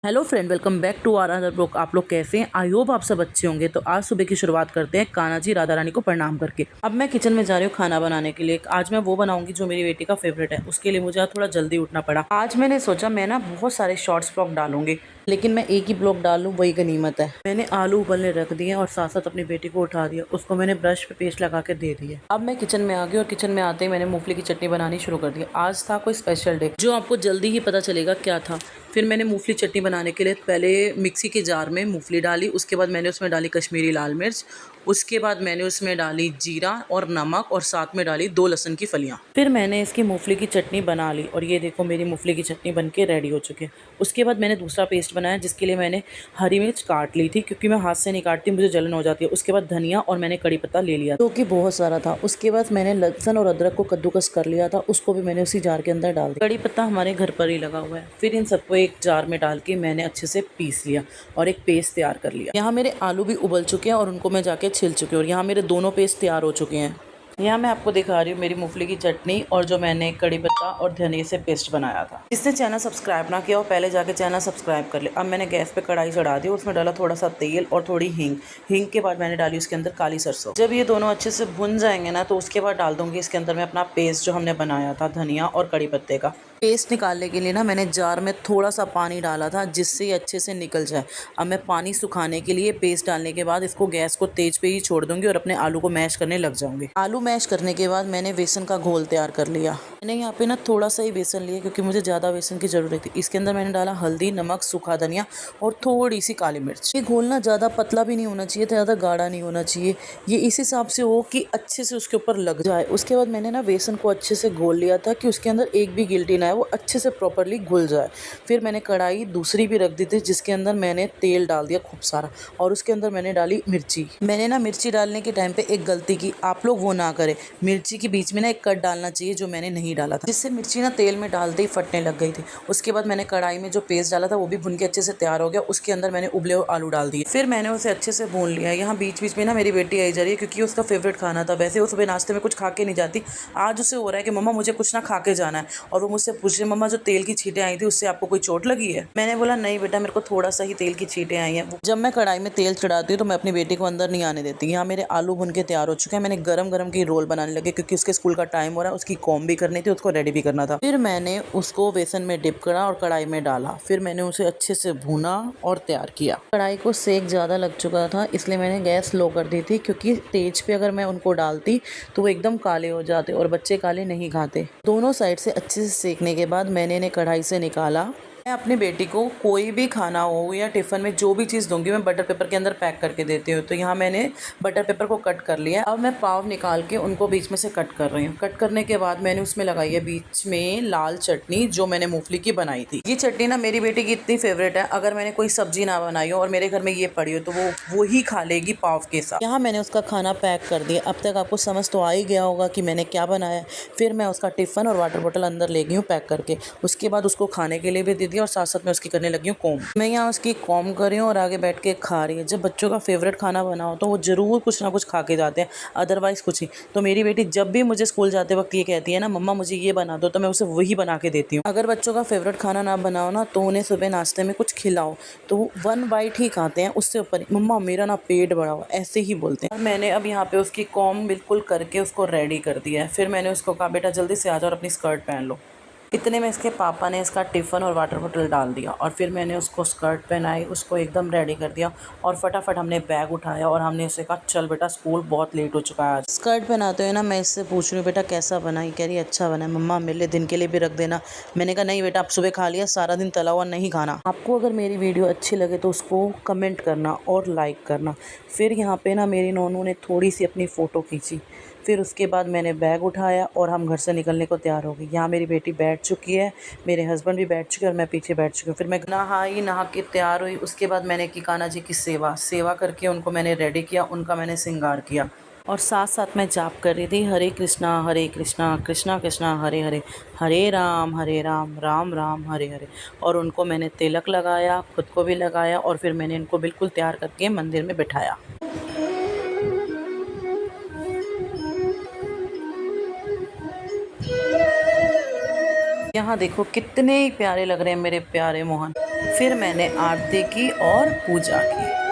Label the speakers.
Speaker 1: Hello friend, welcome back to our another blog. आप लोग कैसे हैं? आई होप आप सब अच्छे होंगे। तो आज सुबह की शुरुआत करते हैं कान्हा जी राधा रानी को प्रणाम करके। अब मैं किचन में जा रही हूँ खाना बनाने के लिए। आज मैं वो बनाऊंगी जो मेरी बेटी का फेवरेट है। उसके लिए मुझे आज थोड़ा जल्दी उठना पड़ा। आज मैंने सोचा मैं ना बहुत सारे शॉर्ट्स ब्लॉग डालूंगी, लेकिन मैं एक ही ब्लॉग डाल लूँ वही गनीमत है। मैंने आलू उबलने रख दिए और साथ साथ अपनी बेटी को उठा दिया। उसको मैंने ब्रश पे पेस्ट लगा के दे दिया। अब मैं किचन में आ गई और किचन में आते ही मैंने मूंगफली की चटनी बनानी शुरू कर दी। आज था कोई स्पेशल डे जो आपको जल्दी ही पता चलेगा क्या था। फिर मैंने मूंगफली चटनी बनाने के लिए पहले मिक्सी के जार में मूंगफली डाली। उसके बाद मैंने उसमें डाली कश्मीरी लाल मिर्च। उसके बाद मैंने उसमें डाली जीरा और नमक और साथ में डाली 2 लहसुन की फलियां। फिर मैंने इसकी मूंगफली की चटनी बना ली और ये देखो मेरी मूंगफली की चटनी बनके रेडी हो चुकी है। उसके बाद मैंने दूसरा पेस्ट बनाया जिसके लिए मैंने हरी मिर्च काट ली थी, क्योंकि मैं हाथ से नहीं काटती, मुझे जलन हो जाती है। उसके बाद धनिया और मैंने कड़ी पत्ता ले लिया जो कि बहुत सारा था। उसके बाद मैंने लहसुन और अदरक को कद्दूकस कर लिया था, उसको भी मैंने उसी जार के अंदर डाल दिया। कड़ी पत्ता हमारे घर पर ही लगा हुआ है। फिर इन सबको एक जार में डाल के मैंने अच्छे से पीस लिया और एक पेस्ट तैयार कर लिया। यहाँ मेरे आलू भी उबल चुके हैं और उनको मैं जाके छिल चुकी हूँ और यहाँ मेरे दोनों पेस्ट तैयार हो चुके हैं। यहाँ मैं आपको दिखा रही हूँ मेरी मूंगफली की चटनी और जो मैंने कड़ी पत्ता और धनिया से पेस्ट बनाया था। जिसने चैनल सब्सक्राइब ना किया हो पहले जाके चैनल सब्सक्राइब कर ले। अब मैंने गैस पे कढ़ाई चढ़ा दी, उसमें डाला थोड़ा सा तेल और थोड़ी हींग के बाद मैंने डाली उसके अंदर काली सरसों। जब ये दोनों अच्छे से भुन जाएंगे ना तो उसके बाद डाल दूंगी इसके अंदर मैं अपना पेस्ट जो हमने बनाया था धनिया और कड़ी पत्ते का। पेस्ट निकालने के लिए ना मैंने जार में थोड़ा सा पानी डाला था जिससे ये अच्छे से निकल जाए। अब मैं पानी सुखाने के लिए पेस्ट डालने के बाद इसको गैस को तेज पे ही छोड़ दूंगी और अपने आलू को मैश करने लग जाऊंगी। आलू मैश करने के बाद मैंने बेसन का घोल तैयार कर लिया। मैंने यहाँ पे ना थोड़ा सा ही बेसन लिया क्योंकि मुझे ज़्यादा बेसन की ज़रूरत थी। इसके अंदर मैंने डाला हल्दी, नमक, सूखा धनिया और थोड़ी सी काली मिर्च। ये घोल ना ज़्यादा पतला भी नहीं होना चाहिए, ज़्यादा गाढ़ा नहीं होना चाहिए। ये इस हिसाब से हो कि अच्छे से उसके ऊपर लग जाए। उसके बाद मैंने ना बेसन को अच्छे से घोल लिया था कि उसके अंदर एक भी गिल्टी ना है, वो अच्छे से प्रॉपरली घुल जाए। फिर मैंने कढ़ाई दूसरी भी रख दी थी जिसके अंदर मैंने तेल डाल दिया खूब सारा और उसके अंदर मैंने डाली मिर्ची। मैंने ना मिर्ची डालने के टाइम पे एक गलती की, आप लोग वो ना करें। मिर्ची के बीच में ना एक कट डालना चाहिए जो मैंने नहीं डाला था, जिससे मिर्ची ना तेल में डालते ही फटने लग गई थी। उसके बाद मैंने कढ़ाई में जो पेस्ट डाला था वो भी भुन के अच्छे से तैयार हो गया। उसके अंदर मैंने उबले हुए आलू डाल दिए। फिर मैंने उसे अच्छे से भून लिया। यहाँ बीच बीच में ना मेरी बेटी आई जा रही है क्योंकि उसका फेवरेट खाना था। वैसे वो सुबह नाश्ते में कुछ खा के नहीं जाती, आज उसे हो रहा है कि मम्मा मुझे कुछ ना खा के जाना है। और वो मुझसे पूछ रही, मम्मा जो तेल की छींटें आई थी उससे आपको कोई चोट लगी है? मैंने बोला नहीं बेटा, मेरे को थोड़ा सा ही तेल की छींटें आई हैं। जब मैं कढ़ाई में तेल चढ़ाती हूँ तो मैं अपनी बेटी को अंदर नहीं आने देती। यहाँ मेरे आलू भुन के तैयार हो चुके हैं। मैंने गरम गरम की रोल बनाने लगे क्योंकि उसके स्कूल का टाइम हो रहा है, उसकी कॉम भी करनी थी, उसको रेडी भी करना था। फिर मैंने उसको बेसन में डिप करा और कढ़ाई में डाला। फिर मैंने उसे अच्छे से भुना और तैयार किया। कढ़ाई को सेक ज़्यादा लग चुका था इसलिए मैंने गैस लो कर दी थी, क्योंकि तेज पे अगर मैं उनको डालती तो वो एकदम काले हो जाते और बच्चे काले नहीं खाते। दोनों साइड से अच्छे से सेकने के बाद मैंने इन्हें कढ़ाई से निकाला। मैं अपनी बेटी को कोई भी खाना हो या टिफ़िन में जो भी चीज़ दूंगी मैं बटर पेपर के अंदर पैक करके देती हूँ। तो यहाँ मैंने बटर पेपर को कट कर लिया। अब मैं पाव निकाल के उनको बीच में से कट कर रही हूँ। कट करने के बाद मैंने उसमें लगाई है बीच में लाल चटनी जो मैंने मूंगफली की बनाई थी। ये चटनी ना मेरी बेटी की इतनी फेवरेट है, अगर मैंने कोई सब्जी ना बनाई हो और मेरे घर में ये पड़ी हो तो वो ही खा लेगी पाव के साथ। यहाँ मैंने उसका खाना पैक कर दिया। अब तक आपको समझ तो आ ही गया होगा कि मैंने क्या बनाया। फिर मैं उसका टिफ़िन और वाटर बोतल अंदर ले गई हूँ पैक करके। उसके बाद उसको खाने के लिए भी दे दिया और साथ साथ मैं उसकी करने लगी हूँ कॉम। मैं यहाँ उसकी कॉम कर रही हूँ और आगे बैठ के खा रही है। जब बच्चों का फेवरेट खाना बना हो तो वो ज़रूर कुछ ना कुछ खा के जाते हैं, अदरवाइज़ कुछ ही। तो मेरी बेटी जब भी मुझे स्कूल जाते वक्त ये कहती है ना, मम्मा मुझे ये बना दो, तो मैं उसे वही बना के देती हूँ। अगर बच्चों का फेवरेट खाना ना बनाओ ना तो उन्हें सुबह नाश्ते में कुछ खिलाओ तो वो 1 बाइट ही खाते हैं, उससे ऊपर मम्मा मेरा ना पेट बड़ा हो, ऐसे ही बोलते हैं। और मैंने अब यहाँ पे उसकी कॉम बिल्कुल करके उसको रेडी कर दिया है। फिर मैंने उसको कहा बेटा जल्दी से आ जाओ और अपनी स्कर्ट पहन लो। इतने में इसके पापा ने इसका टिफ़िन और वाटर बोतल डाल दिया और फिर मैंने उसको स्कर्ट पहनाई, उसको एकदम रेडी कर दिया और फटाफट हमने बैग उठाया और हमने उसे कहा चल बेटा स्कूल बहुत लेट हो चुका है आज। स्कर्ट पहनाते हुए ना मैं इससे पूछ रही हूँ बेटा कैसा बना? ये कह रही अच्छा बना है मम्मा, मेरे लिए दिन के लिए भी रख देना। मैंने कहा नहीं बेटा, आप सुबह खा लिया, सारा दिन तला हुआ नहीं खाना। आपको अगर मेरी वीडियो अच्छी लगे तो उसको कमेंट करना और लाइक करना। फिर यहाँ पे ना मेरी नोनू ने थोड़ी सी अपनी फ़ोटो खींची। फिर उसके बाद मैंने बैग उठाया और हम घर से निकलने को तैयार हो गए। यहाँ मेरी बेटी बैठ चुकी है, मेरे हस्बैंड भी बैठ चुके हैं और मैं पीछे बैठ चुकी हूँ। फिर मैं नहा के तैयार हुई। उसके बाद मैंने की कान्हा जी की सेवा करके उनको मैंने रेडी किया, उनका मैंने श्रृंगार किया और साथ साथ मैं जाप कर रही थी हरे कृष्णा कृष्णा कृष्णा हरे हरे, हरे राम राम राम हरे हरे। और उनको मैंने तिलक लगाया, खुद को भी लगाया और फिर मैंने इनको बिल्कुल तैयार करके मंदिर में बिठाया। यहाँ यहाँ देखो कितने ही प्यारे लग रहे हैं मेरे प्यारे मोहन। फिर मैंने आरती की और पूजा की।